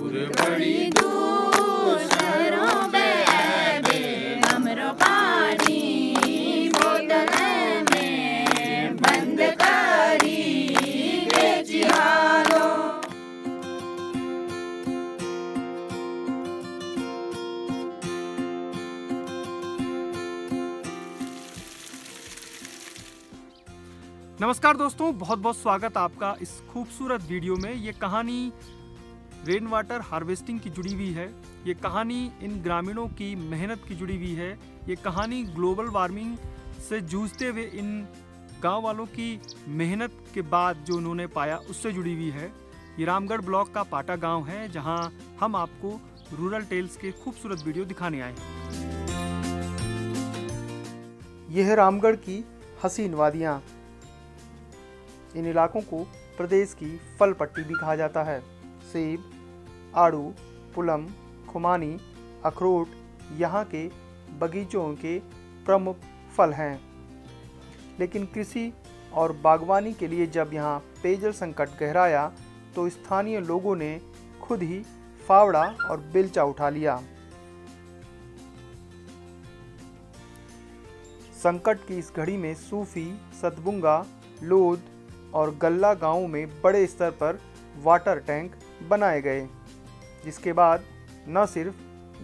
दूर बड़ी दूर शहरों में बे हमरो पानी बोतल में बंद करी बेची हालो। नमस्कार दोस्तों, बहुत बहुत स्वागत आपका इस खूबसूरत वीडियो में। ये कहानी रेन वाटर हार्वेस्टिंग की जुड़ी हुई है। ये कहानी इन ग्रामीणों की मेहनत की जुड़ी हुई है। ये कहानी ग्लोबल वार्मिंग से जूझते हुए इन गांव वालों की मेहनत के बाद जो उन्होंने पाया उससे जुड़ी हुई है। ये रामगढ़ ब्लॉक का पाटा गांव है, जहां हम आपको रूरल टेल्स के खूबसूरत वीडियो दिखाने आए हैं। यह है रामगढ़ की हसीन वादियाँ। इन इलाकों को प्रदेश की फल पट्टी भी कहा जाता है। सेब, आड़ू, पुलम, खुमानी, अखरोट यहाँ के बगीचों के प्रमुख फल हैं। लेकिन कृषि और बागवानी के लिए जब यहाँ पेयजल संकट गहराया तो स्थानीय लोगों ने खुद ही फावड़ा और बेलचा उठा लिया। संकट की इस घड़ी में सूफी, सतबुंगा, लोध और गल्ला गांवों में बड़े स्तर पर वाटर टैंक बनाए गए, जिसके बाद न सिर्फ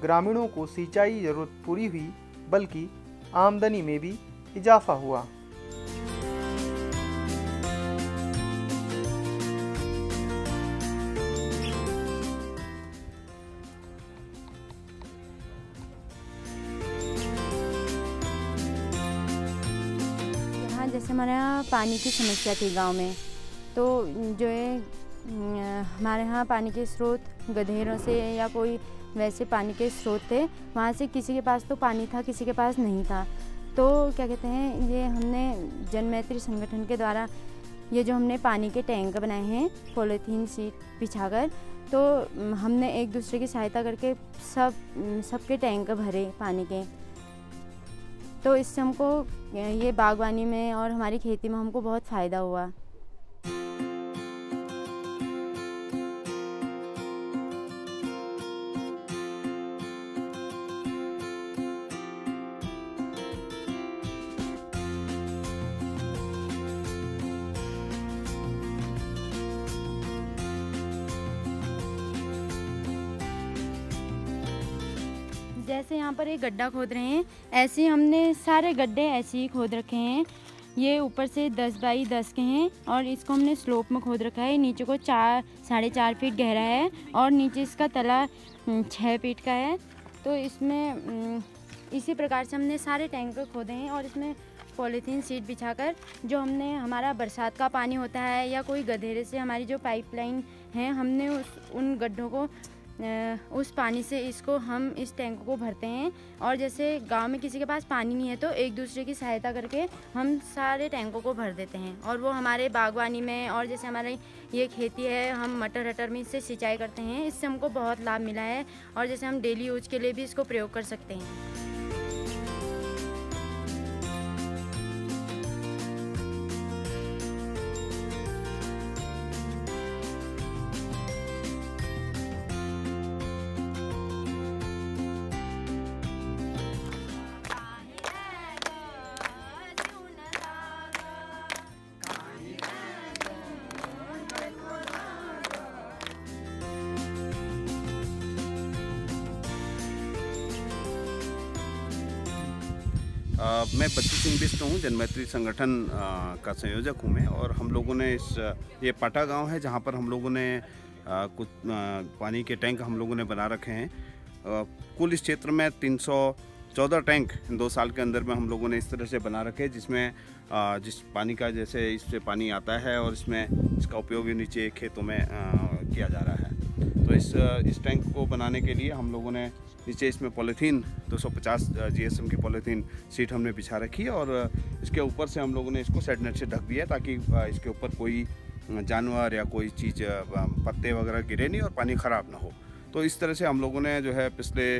ग्रामीणों को सिंचाई जरूरत पूरी हुई बल्कि आमदनी में भी इजाफा हुआ। जैसे हमारे यहाँ पानी की समस्या थी गांव में, तो जो है हमारे यहाँ पानी के स्रोत गधेरों से या कोई वैसे पानी के स्रोत थे, वहाँ से किसी के पास तो पानी था, किसी के पास नहीं था। तो क्या कहते हैं, ये हमने जनमैत्री संगठन के द्वारा ये जो हमने पानी के टैंक बनाए हैं पॉलीथीन शीट बिछाकर, तो हमने एक दूसरे की सहायता करके सबके टैंक भरे पानी के। तो इससे हमको ये बागवानी में और हमारी खेती में हमको बहुत फ़ायदा हुआ। जैसे यहाँ पर एक गड्ढा खोद रहे हैं, ऐसे हमने सारे गड्ढे ऐसे ही खोद रखे हैं। ये ऊपर से 10 बाई 10 के हैं और इसको हमने स्लोप में खोद रखा है। नीचे को 4-4.5 फीट गहरा है और नीचे इसका तला 6 फीट का है। तो इसमें इसी प्रकार से हमने सारे टैंक खोदे हैं और इसमें पॉलीथीन शीट बिछाकर जो हमने हमारा बरसात का पानी होता है या कोई गधेरे से हमारी जो पाइपलाइन है, हमने उन गड्ढों को उस पानी से इसको हम इस टैंक को भरते हैं। और जैसे गांव में किसी के पास पानी नहीं है तो एक दूसरे की सहायता करके हम सारे टैंकों को भर देते हैं और वो हमारे बागवानी में, और जैसे हमारी ये खेती है, हम मटर हटर में इससे सिंचाई करते हैं। इससे हमको बहुत लाभ मिला है और जैसे हम डेली यूज के लिए भी इसको प्रयोग कर सकते हैं। मैं बच्चू सिंह बिष्ट हूँ, जनमैत्री संगठन का संयोजक हूँ मैं। और हम लोगों ने ये पाटा गांव है जहाँ पर हम लोगों ने कुछ पानी के टैंक हम लोगों ने बना रखे हैं। कुल इस क्षेत्र में 314 टैंक 2 साल के अंदर में हम लोगों ने इस तरह से बना रखे, जिसमें जिस पानी का जैसे इससे पानी आता है और इसमें इसका उपयोग नीचे खेतों में किया जा रहा है। तो इस टैंक को बनाने के लिए हम लोगों ने नीचे इसमें पॉलीथीन 250 GSM की पॉलीथीन सीट हमने बिछा रखी है और इसके ऊपर से हम लोगों ने इसको सेड नेट से ढक दिया है ताकि इसके ऊपर कोई जानवर या कोई चीज़ पत्ते वगैरह गिरे नहीं और पानी ख़राब ना हो। तो इस तरह से हम लोगों ने जो है पिछले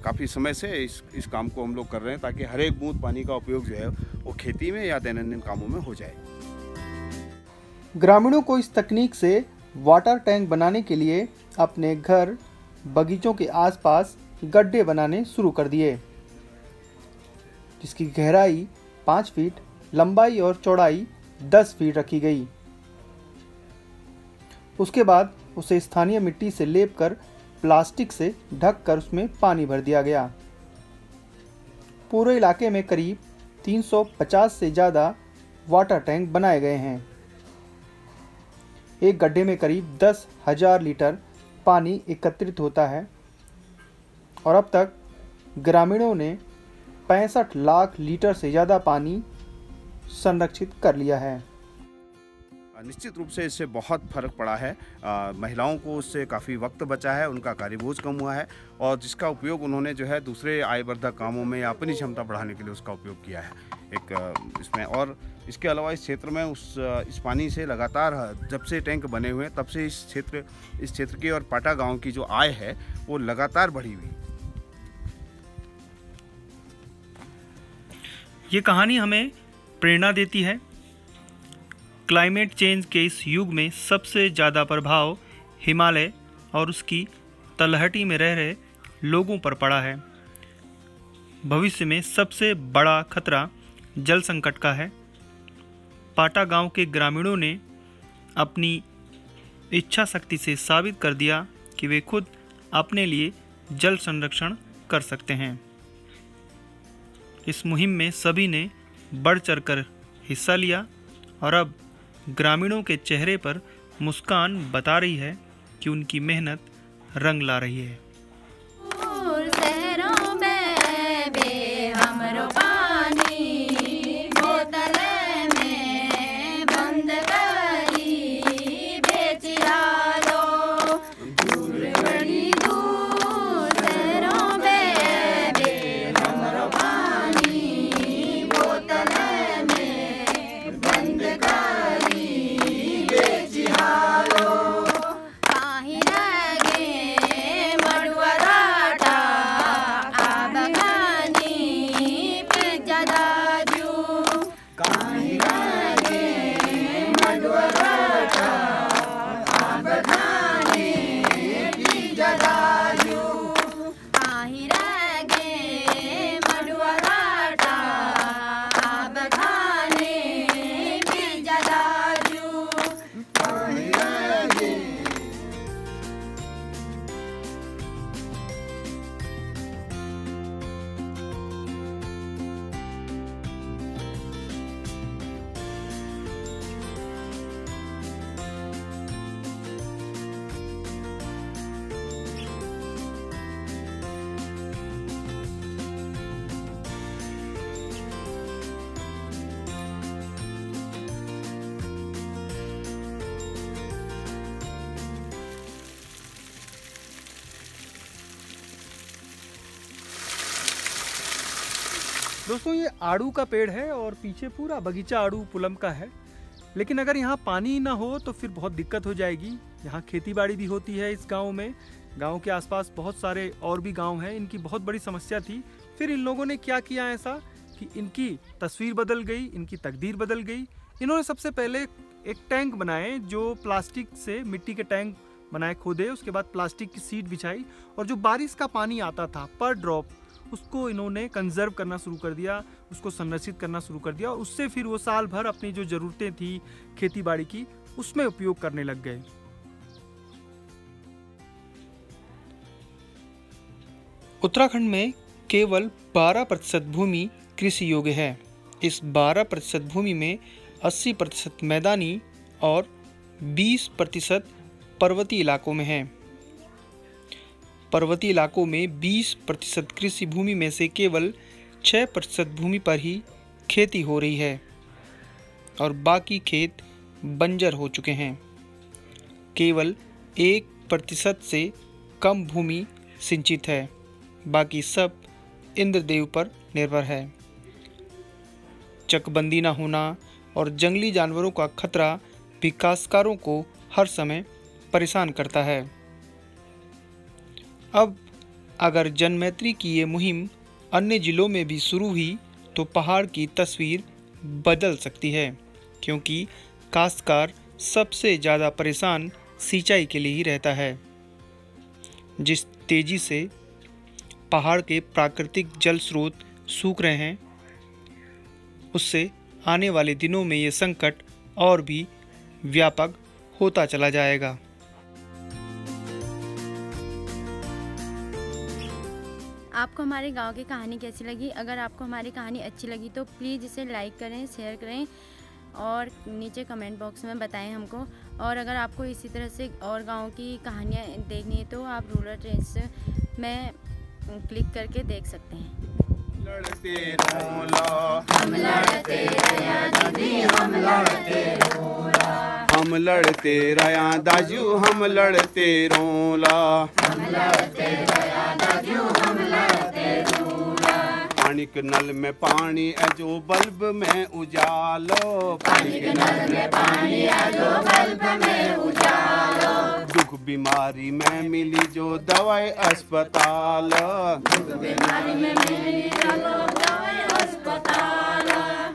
काफ़ी समय से इस काम को हम लोग कर रहे हैं ताकि हर एक बूंद पानी का उपयोग जो है वो खेती में या दैनंदिन कामों में हो जाए। ग्रामीणों को इस तकनीक से वाटर टैंक बनाने के लिए अपने घर बगीचों के आसपास गड्ढे बनाने शुरू कर दिए, जिसकी गहराई 5 फीट, लंबाई और चौड़ाई 10 फीट रखी गई। उसके बाद उसे स्थानीय मिट्टी से लेपकर प्लास्टिक से ढककर उसमें पानी भर दिया गया। पूरे इलाके में करीब 350 से ज़्यादा वाटर टैंक बनाए गए हैं। एक गड्ढे में करीब 10,000 लीटर पानी एकत्रित होता है और अब तक ग्रामीणों ने 65 लाख लीटर से ज़्यादा पानी संरक्षित कर लिया है। निश्चित रूप से इससे बहुत फर्क पड़ा है। महिलाओं को उससे काफ़ी वक्त बचा है, उनका कार्यबोझ कम हुआ है और जिसका उपयोग उन्होंने जो है दूसरे आयवर्धक कामों में या अपनी क्षमता बढ़ाने के लिए उसका उपयोग किया है इसमें। और इसके अलावा इस क्षेत्र में इस पानी से लगातार जब से टैंक बने हुए हैं तब से इस क्षेत्र की और पाटा गाँव की जो आय है वो लगातार बढ़ी हुई। ये कहानी हमें प्रेरणा देती है। क्लाइमेट चेंज के इस युग में सबसे ज़्यादा प्रभाव हिमालय और उसकी तलहटी में रह रहे लोगों पर पड़ा है। भविष्य में सबसे बड़ा खतरा जल संकट का है। पाटा गांव के ग्रामीणों ने अपनी इच्छा शक्ति से साबित कर दिया कि वे खुद अपने लिए जल संरक्षण कर सकते हैं। इस मुहिम में सभी ने बढ़ चढ़कर हिस्सा लिया और अब ग्रामीणों के चेहरे पर मुस्कान बता रही है कि उनकी मेहनत रंग ला रही है। शहरों में बे हमरो पानी बोतल में बंद करी बेच डालो। दूर बड़ी दूर शहरों में बे हमरो पानी बोतल में बंद करी बेच डालो। काहे लगे मड़ुआ राटा आब खानी पे जदाजू। काहे लगे मड़ुआ राटा आब खानी पे जदाजू। काहे लगे मड़ुआ राटा आब खानी पे जदाजू। काहे लगे दोस्तों, ये आड़ू का पेड़ है और पीछे पूरा बगीचा आड़ू पुलम का है। लेकिन अगर यहाँ पानी ना हो तो फिर बहुत दिक्कत हो जाएगी। यहाँ खेती बाड़ी भी होती है इस गांव में। गांव के आसपास बहुत सारे और भी गांव हैं। इनकी बहुत बड़ी समस्या थी। फिर इन लोगों ने क्या किया ऐसा कि इनकी तस्वीर बदल गई, इनकी तकदीर बदल गई। इन्होंने सबसे पहले एक टैंक बनाए, जो प्लास्टिक से मिट्टी के टैंक बनाए, खोदे। उसके बाद प्लास्टिक की सीट बिछाई और जो बारिश का पानी आता था पर ड्रॉप, उसको इन्होंने कंजर्व करना शुरू कर दिया, उसको संरक्षित करना शुरू कर दिया। और उससे फिर वो साल भर अपनी जो ज़रूरतें थी खेती बाड़ी की, उसमें उपयोग करने लग गए। उत्तराखंड में केवल 12% भूमि कृषि योग्य है। इस 12% भूमि में 80% मैदानी और 20% पर्वतीय इलाकों में है। पर्वतीय इलाकों में 20% कृषि भूमि में से केवल 6% भूमि पर ही खेती हो रही है और बाकी खेत बंजर हो चुके हैं। केवल 1% से कम भूमि सिंचित है, बाकी सब इंद्रदेव पर निर्भर है। चकबंदी न होना और जंगली जानवरों का खतरा विकासकारों को हर समय परेशान करता है। अब अगर जनमैत्री की ये मुहिम अन्य जिलों में भी शुरू हुई तो पहाड़ की तस्वीर बदल सकती है, क्योंकि काश्तकार सबसे ज़्यादा परेशान सिंचाई के लिए ही रहता है। जिस तेज़ी से पहाड़ के प्राकृतिक जल स्रोत सूख रहे हैं, उससे आने वाले दिनों में ये संकट और भी व्यापक होता चला जाएगा। आपको हमारे गांव की कहानी कैसी लगी? अगर आपको हमारी कहानी अच्छी लगी तो प्लीज़ इसे लाइक करें, शेयर करें और नीचे कमेंट बॉक्स में बताएं हमको। और अगर आपको इसी तरह से और गाँव की कहानियाँ देखनी है तो आप रूरल ट्रेंड्स में क्लिक करके देख सकते हैं। लड़ते रोला, हम लड़ते रया दीदी, हम लड़ते रोला, हम लड़ते रया दाजू, हम लड़ते रोला, हम लड़ते रया दाजू, हम लड़ते रोला। पानी के नल में पानी है जो बल्ब में उजालो, पानी के नल में पानी है जो बल्ब में उजालो, दुख बीमारी में मिली जो दवाई अस्पताल, दुख बीमारी में मिली चलो दवाई अस्पताल।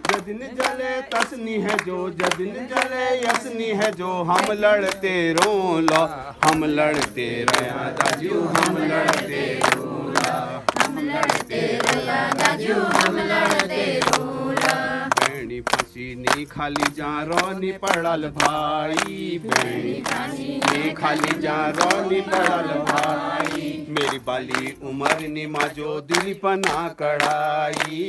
जदिन जले तसनी है जो, जदिन जले यसनी है जो, हम लड़ते रोला, हम लड़ते रया दाजू, हम लड़ते रोला, हम लड़ते रया दाजू, हम लड़ते रोला। बेणी फंसी नी खाली जा रोनी पड़ल भाई, बेणी फंसी नी खाली जा रोनी पड़ल भाई, मेरी बाली उमर नी माँ जो दिल पना कड़ाई।